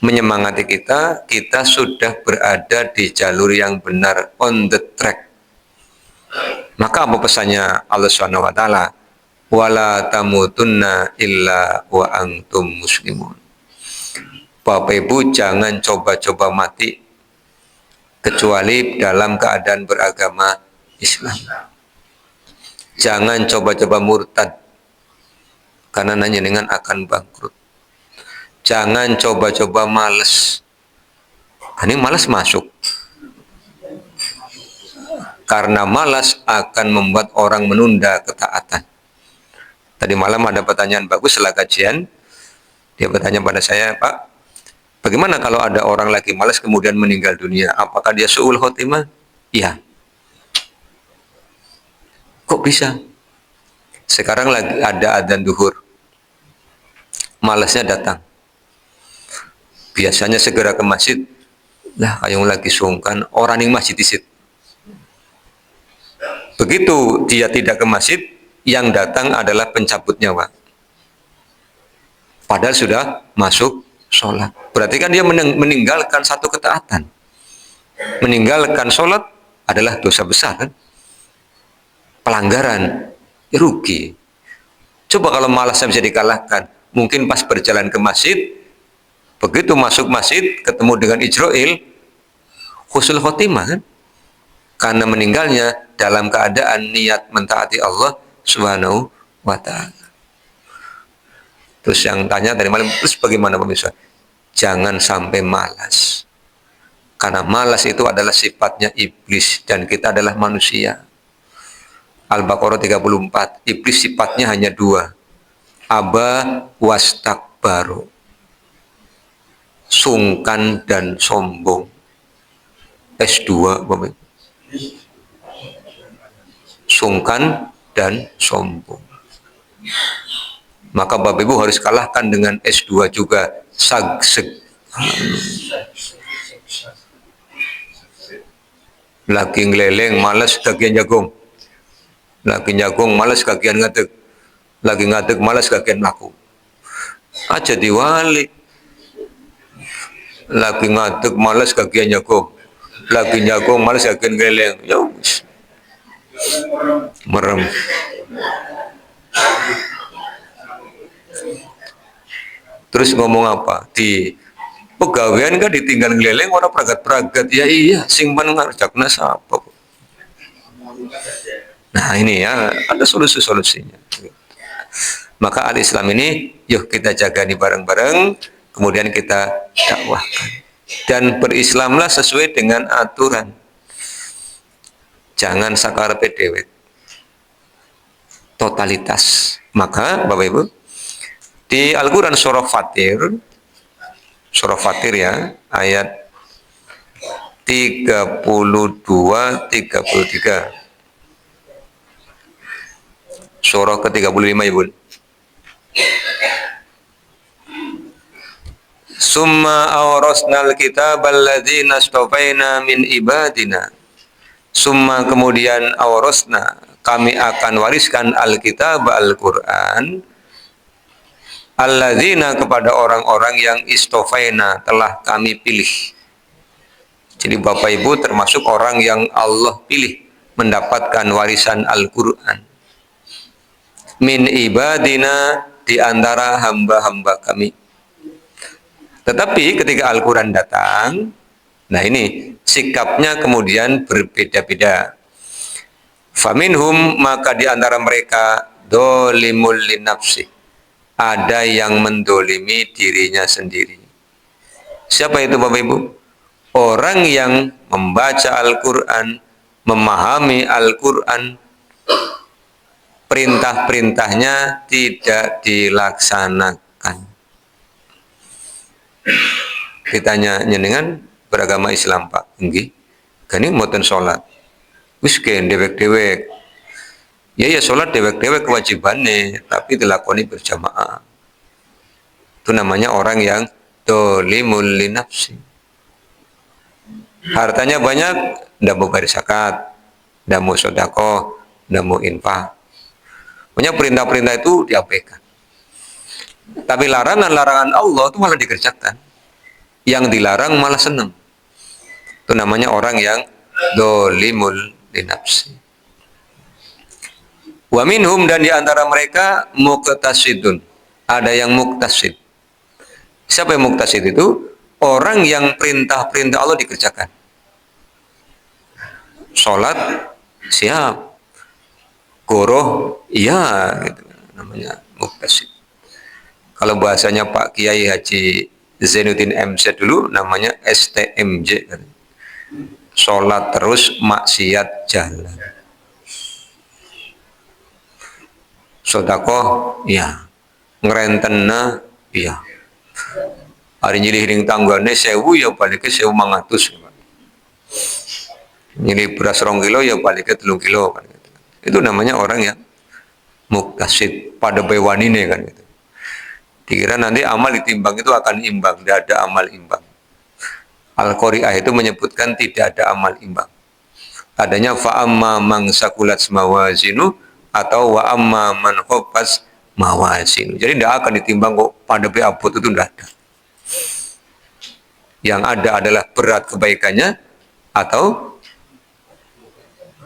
Speaker 2: menyemangati kita, kita sudah berada di jalur yang benar, on the track. Maka apa pesannya Allah Subhanahu wa taala? Wala tamutunna illa wa antum muslimun. Bapak Ibu jangan coba-coba mati kecuali dalam keadaan beragama Islam. Jangan coba-coba murtad, karena jenengan akan bangkrut. Jangan coba-coba males. Ini malas masuk. Karena malas akan membuat orang menunda ketaatan. Tadi malam ada pertanyaan bagus setelah kajian. Dia bertanya pada saya, Pak, bagaimana kalau ada orang lagi malas kemudian meninggal dunia? Apakah dia su'ul khotimah? Iya. Kok bisa? Sekarang lagi ada adzan duhur. Malasnya datang. Biasanya segera ke masjid. Lah, kayong lagi sungkan, orang yang masjid disit. Begitu dia tidak ke masjid, yang datang adalah pencabut nyawa. Padahal sudah masuk sholat. Berarti kan dia meninggalkan satu ketaatan. Meninggalkan sholat adalah dosa besar, kan? Pelanggaran, ya rugi. Coba kalau malasnya bisa dikalahkan, mungkin pas berjalan ke masjid, begitu masuk masjid, ketemu dengan Ijroil, husnul khotimah, kan? Karena meninggalnya dalam keadaan niat mentaati Allah Subhanahu wa ta'ala. Terus yang tanya tadi malam, terus bagaimana pemirsa? Jangan sampai malas. Karena malas itu adalah sifatnya iblis dan kita adalah manusia. Al-Baqarah 34, iblis sifatnya hanya dua. Aba wastakbaru. Sungkan dan sombong. S2, Bapak. Sungkan dan sombong. Maka Bapak Ibu harus kalahkan dengan S2 juga. Sagseg. Lagi ngeleleng, malas kagian jagung. Lagi jagung, malas kagian ngadeg. Lagi ngadeg, malas kagian laku. Aja diwali. Lagi ngadeg, malas kagian jagung. Lagi jagung, malas kagian ngeleleng. Ya, merem. Terus ngomong apa? Di pegawaian kan ditinggal ngeleleng orang pragat-pragat. Ya iya, sing ngarjakna sapa. Nah ini ya, ada solusi-solusinya. Maka al-Islam ini, yuk kita jaga nih bareng-bareng, kemudian kita dakwahkan. Dan berislamlah sesuai dengan aturan. Jangan sakarepe dewek. Totalitas. Maka Bapak Ibu, di Al-Quran surah Fatir ya, ayat 32-33. Surah ke-35 Ibu. Summa awrasnal kitabal ladzina astafaina min ibadina. Summa kemudian awrasna, kami akan wariskan Alkitab Al-Quran alladzina kepada orang-orang yang istofaina telah kami pilih. Jadi Bapak Ibu termasuk orang yang Allah pilih mendapatkan warisan Al-Quran. Min ibadina, di antara hamba-hamba kami. Tetapi ketika Al-Quran datang, nah ini sikapnya kemudian berbeda-beda. Faminhum, maka di antara mereka dolimul linafsi, ada yang mendolimi dirinya sendiri. Siapa itu Bapak Ibu? Orang yang membaca Al-Quran, memahami Al-Quran, perintah-perintahnya tidak dilaksanakan. Ditanya nyenengan beragama Islam Pak, nggih. Gani mboten salat. Wis gen dewek-dewek. Ya salat dewek-dewek kewajibannya, tapi dilakoni berjamaah. Itu namanya orang yang dolimul linafsi. Hartanya banyak, ndak mau bayar zakat, ndak mau sedekah, ndak mau infak. Punya perintah-perintah itu diabaikan. Tapi larangan-larangan Allah itu malah dikerjakan. Yang dilarang malah senang. Itu namanya orang yang dolimul linafsi. Wa minhum, dan di antara mereka muqtasidun, ada yang muktasid. Siapa yang muktasid itu? Orang yang perintah-perintah Allah dikerjakan. sholat siap, goroh iya, gitu. Namanya muktasid. Kalau bahasanya Pak Kiai Haji Zainuddin MC dulu namanya STMJ kan. Sholat terus maksiat jalan. Sodakoh iya, ngerentena iya, hari nyilih ring tanggane 1000 ya balik ke 1500. Nyilih beras 2 kilo ya balik ke 3 kilo kan gitu. Itu namanya orang yang muktasid pada bewanine kan gitu. Dikira nanti amal ditimbang itu akan imbang, tidak ada amal imbang. Al-Qari'ah itu menyebutkan tidak ada amal imbang. Adanya fa'amma man sakulat mawazinu atau wa amma man khaffas mawazinu. Jadi tidak akan ditimbang kok pada beabot itu tidak ada. Yang ada adalah berat kebaikannya atau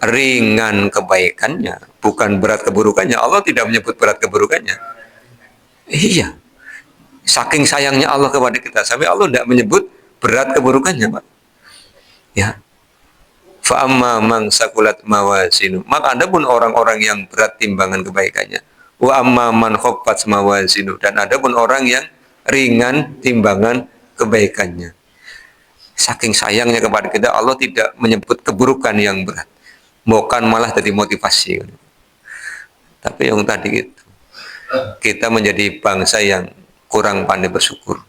Speaker 2: ringan kebaikannya, bukan berat keburukannya. Allah tidak menyebut berat keburukannya. Iya, saking sayangnya Allah kepada kita sampai Allah tidak menyebut berat keburukannya, Pak. Ya. Fa amma man sakulat mawazinu. Maka ada pun orang-orang yang berat timbangan kebaikannya. Wa amma man khaffat mawazinu, dan ada pun orang yang ringan timbangan kebaikannya. Saking sayangnya kepada kita, Allah tidak menyebut keburukan yang berat. Bukan malah jadi motivasi. Tapi yang tadi itu, kita menjadi bangsa yang kurang pandai bersyukur.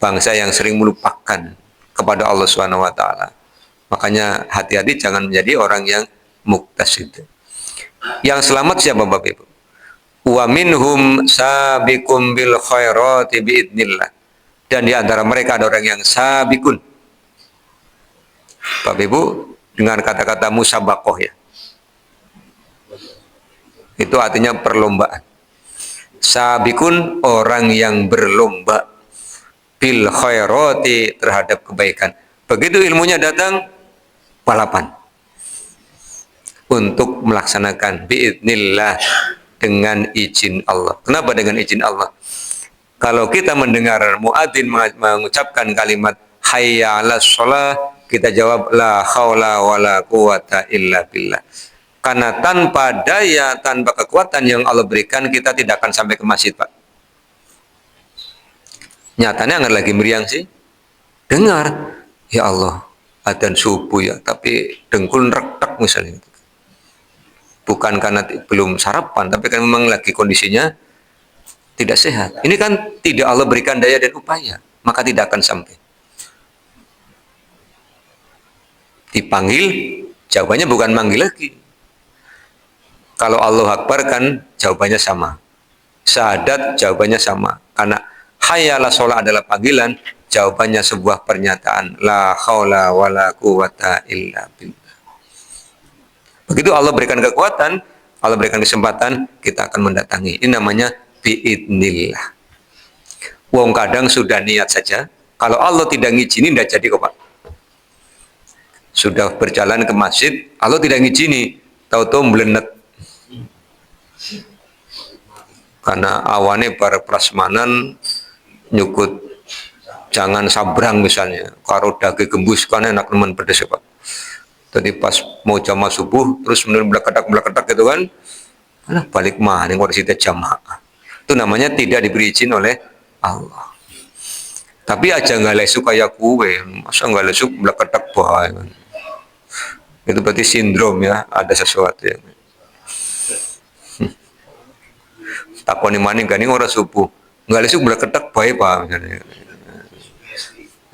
Speaker 2: Bangsa yang sering melupakan kepada Allah Subhanahu wa taala. Makanya hati-hati jangan menjadi orang yang muktasid. Yang selamat siapa Bapak Ibu? Wa minhum sabiqum bil khairati biidznillah. Dan di antara mereka ada orang yang sabikun. Bapak Ibu dengan kata-kata musabakoh ya. Itu artinya perlombaan. Sabikun orang yang berlomba bil khairati terhadap kebaikan. Begitu ilmunya datang, balapan untuk melaksanakan biidznillah dengan izin Allah. Kenapa dengan izin Allah? Kalau kita mendengar muadzin mengucapkan kalimat hayya 'alas shalah, kita jawab la haula wala quwata illa billah. Karena tanpa daya, tanpa kekuatan yang Allah berikan, kita tidak akan sampai ke masjid, Pak. Nyatanya nggak lagi meriang sih. Dengar, ya Allah, adzan subuh ya, tapi dengkul retak misalnya. Bukan karena belum sarapan, tapi kan memang lagi kondisinya tidak sehat. Ini kan tidak Allah berikan daya dan upaya, maka tidak akan sampai. Dipanggil, jawabannya bukan manggil lagi. Kalau Allah Akbar kan jawabannya sama. Syahadat jawabannya sama. Karena hayya 'alas shalah adalah panggilan, jawabannya sebuah pernyataan. La haula wala quwata illa billah. Begitu Allah berikan kekuatan, Allah berikan kesempatan, kita akan mendatangi. Ini namanya biidznillah. Wong kadang sudah niat saja, kalau Allah tidak ngizini tidak jadi kok Pak. Sudah berjalan ke masjid, Allah tidak ngizini, tahu-tahu melenet. Karena awane bar prasmanan nyukut jangan sabrang misalnya, karo dage gembus kan enak nemen pedes Pak. Tadi pas mau jamaah subuh terus menurun belak-kedak gitu kan, balik mana yang kita jamaah. Itu namanya tidak diberi izin oleh Allah. Tapi aja nggak lesu kayak kue, masa nggak lesu belak-kedak bae. Itu berarti sindrom ya, ada sesuatu yang takoni maning gani ora subuh nggak lesu belak-kedak bae Pak misalnya.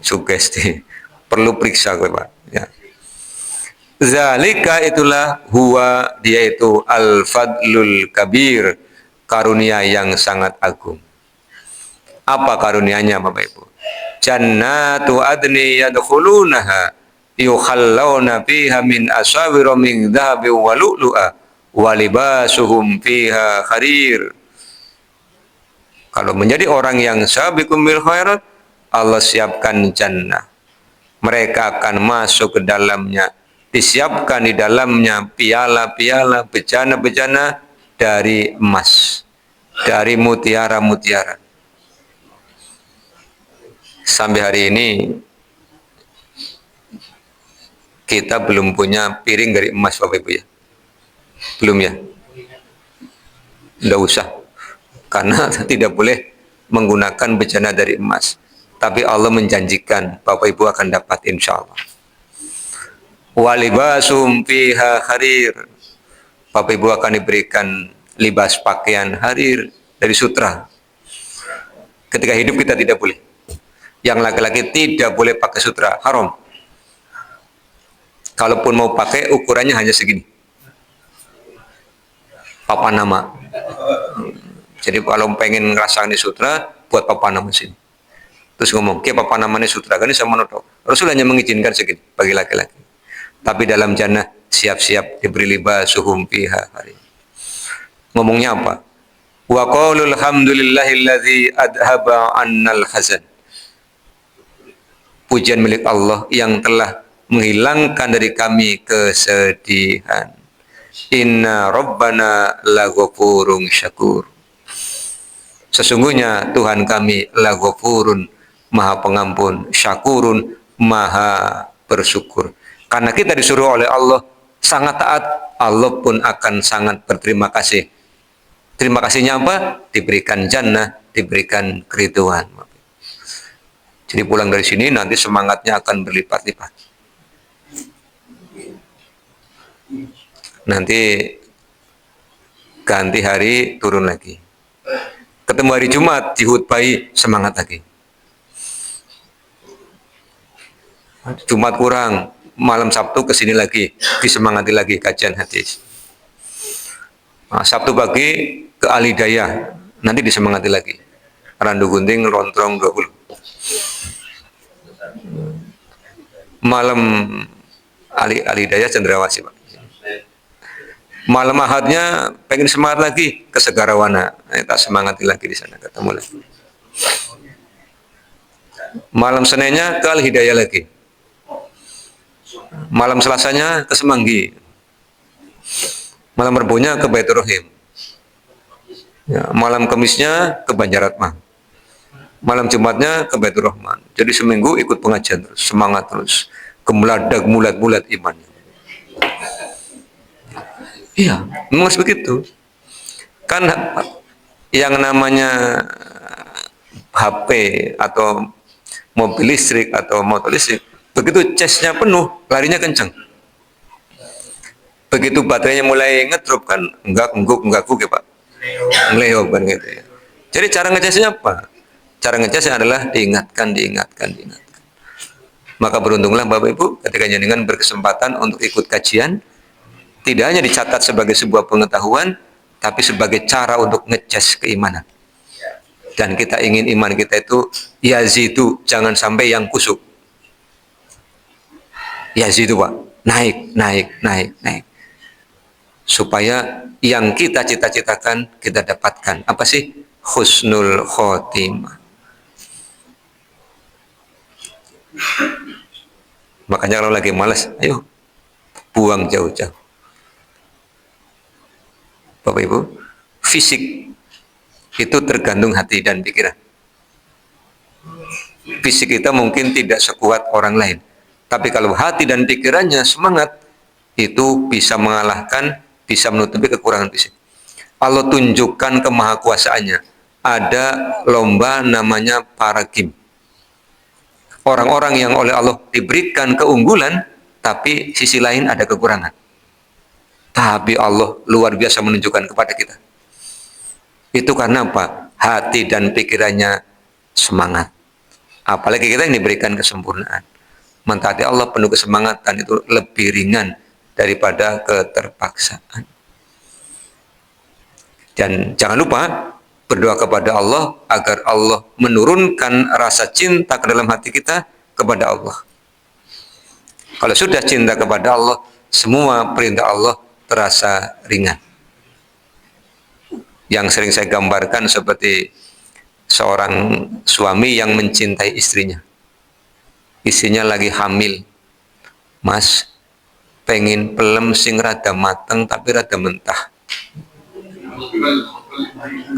Speaker 2: Sugesti perlu periksa gue Pak ya. Zalika itulah huwa, dia itu al-fadlul kabir, karunia yang sangat agung. Apa karunianya Bapak Ibu? Jannatu adni yadkhulunaha yukhallawna fiha min asawira min dhahabi wa lu'lu'a wa libasuhum fiha kharir. Kalau menjadi orang yang sabiqum bil khairat, Allah siapkan jannah. Mereka akan masuk ke dalamnya. Disiapkan di dalamnya piala-piala, bejana-bejana dari emas, dari mutiara-mutiara. Sampai hari ini kita belum punya piring dari emas Bapak Ibu ya? Belum ya? Nggak usah. Karena tidak boleh menggunakan bejana dari emas. Tapi Allah menjanjikan Bapak Ibu akan dapat insya Allah. Walibasum fiha harir. Bapak Ibu akan diberikan libas pakaian harir dari sutra. Ketika hidup kita tidak boleh. Yang laki-laki tidak boleh pakai sutra, haram. Kalaupun mau pakai ukurannya hanya segini. Papan nama. Jadi kalau pengen ngerasain di sutra, buat papan nama sini. Terus ngomong, "Ke papan namanya sutra kan ini sama noto." Rasul hanya mengizinkan segini bagi laki-laki. Tapi dalam jannah siap-siap diberi libasuhum fiha harir. Ngomongnya apa? Wa qaulul hamdulillahilladzi adhaba annal hazan. Pujian milik Allah yang telah menghilangkan dari kami kesedihan. Inna rabbana laghafurun syakur. Sesungguhnya Tuhan kami laghafurun, maha pengampun, syakurun, maha bersyukur. Karena kita disuruh oleh Allah sangat taat, Allah pun akan sangat berterima kasih. Terima kasihnya apa? Diberikan jannah, diberikan keridhaan. Jadi pulang dari sini nanti semangatnya akan berlipat-lipat. Nanti ganti hari turun lagi. Ketemu hari Jumat dihutbahi semangat lagi. Jumat kurang, malam Sabtu kesini lagi, disemangati lagi kajian hadis. Nah, Sabtu pagi ke Alidayah, nanti disemangati lagi. Randu gunting, rontrong 20. Malam Alidayah Cendrawasih, Pak. Malam Ahadnya pengen semangat lagi ke Segarawana, tak semangati lagi di sana, ketemu lagi. Malam Seninnya ke Al-Hidayah lagi. Malam Selasanya ke Semanggi. Malam Rebunya ke Baitur Rahim. Ya, malam Kamisnya ke Banjaratma. Malam Jumatnya ke Baitur Rahman. Jadi seminggu ikut pengajian terus, semangat terus, kemuladak mulat imannya. Iya, memang harus begitu. Kan yang namanya HP atau mobil listrik atau motor listrik, begitu casnya penuh, larinya kencang. Begitu baterainya mulai ngedrop kan, enggak ya Pak. Ngeleo kan gitu ya. Jadi cara ngecasnya apa? Cara ngecasnya adalah diingatkan. Maka beruntunglah Bapak Ibu ketika jenengan berkesempatan untuk ikut kajian, tidak hanya dicatat sebagai sebuah pengetahuan, tapi sebagai cara untuk ngecas keimanan. Dan kita ingin iman kita itu yazidu, jangan sampai yang kusuk. Yazidu Pak, naik. Supaya yang kita cita-citakan kita dapatkan. Apa sih? Husnul khotimah. Makanya kalau lagi malas, ayo buang jauh-jauh. Bapak Ibu, fisik itu tergantung hati dan pikiran. Fisik kita mungkin tidak sekuat orang lain, tapi kalau hati dan pikirannya semangat, itu bisa mengalahkan, bisa menutupi kekurangan fisik. Allah tunjukkan kemahakuasaannya. Ada lomba namanya paragim. Orang-orang yang oleh Allah diberikan keunggulan, tapi sisi lain ada kekurangan. Tapi Allah luar biasa menunjukkan kepada kita. Itu karena apa? Hati dan pikirannya semangat. Apalagi kita yang diberikan kesempurnaan. Mentaati Allah penuh kesemangatan itu lebih ringan daripada keterpaksaan. Dan jangan lupa berdoa kepada Allah agar Allah menurunkan rasa cinta ke dalam hati kita kepada Allah. Kalau sudah cinta kepada Allah, semua perintah Allah terasa ringan. Yang sering saya gambarkan seperti seorang suami yang mencintai istrinya. Istrinya lagi hamil. Mas, pengen pelem sing rada mateng tapi rada mentah.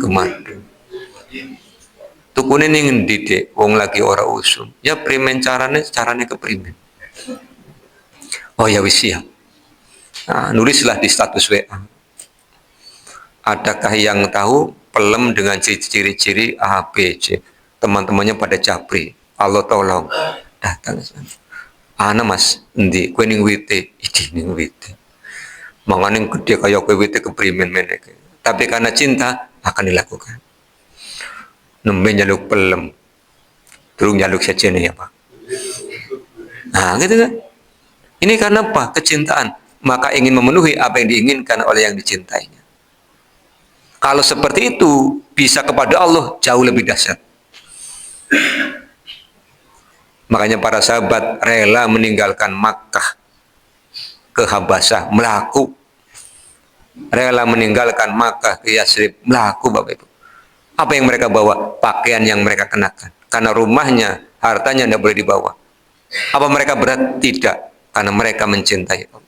Speaker 2: Kemadu. Tukune ning endi, Dik? Wong lagi ora usum. Ya primen carane keprimen. Oh ya wis siap. Nah, nulislah di status WA. Adakah yang tahu pelem dengan ciri-ciri A, B, C? Teman-temannya pada japri. Allah tolong. Datang. Ana mas, endi kowe ning wite, iki ning wite. Mangane gede kaya kowe wite keprimen meneh. Tapi karena cinta akan dilakukan. Nembe njaluk pelem. Durung njaluk sejene ya, Pak. Nah, gitu kan. Ini karena apa? Kecintaan. Maka ingin memenuhi apa yang diinginkan oleh yang dicintainya. Kalau seperti itu, bisa kepada Allah jauh lebih dahsyat. Makanya para sahabat rela meninggalkan Makkah ke Habasyah, melaku. Rela meninggalkan Makkah ke Yasrib, melaku Bapak Ibu. Apa yang mereka bawa? Pakaian yang mereka kenakan. Karena rumahnya, hartanya tidak boleh dibawa. Apa mereka berat? Tidak. Karena mereka mencintai Allah.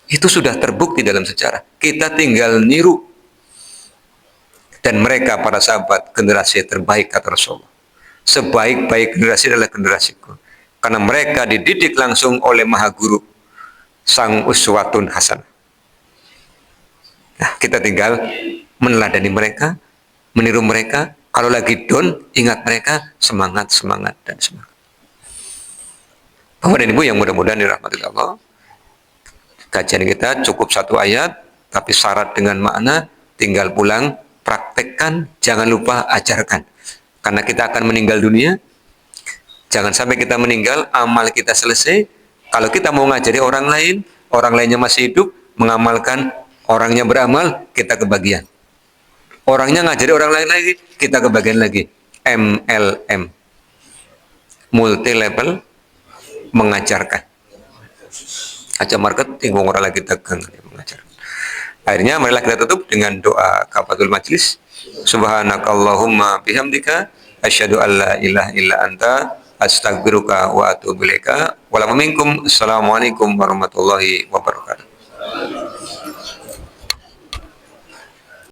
Speaker 2: Itu sudah terbukti dalam sejarah. Kita tinggal niru. Dan mereka para sahabat generasi terbaik kata Rasulullah. Sebaik-baik generasi adalah generasiku. Karena mereka dididik langsung oleh Maha Guru. Sang uswatun hasanah. Nah, kita tinggal meneladani mereka, meniru mereka. Kalau lagi down, ingat mereka, semangat, dan semangat. Bapak dan Ibu yang mudah-mudahan dirahmati Allah, kajian kita cukup 1 ayat, tapi syarat dengan makna, tinggal pulang, praktekkan, jangan lupa ajarkan. Karena kita akan meninggal dunia, jangan sampai kita meninggal, amal kita selesai. Kalau kita mau ngajari orang lainnya masih hidup, mengamalkan, orangnya beramal, kita kebagian. Orangnya ngajari orang lain lagi, kita kebagian lagi. MLM, multi level mengajarkan. Aja marketing, orang lagi dagang mengajar. Akhirnya marilah kita tutup dengan doa kafatul majlis. Subhanakallahumma bihamdika asyhadu an la ilaha illa anta astaghfiruka wa atubu ilaika. Assalamualaikum warahmatullahi wabarakatuh.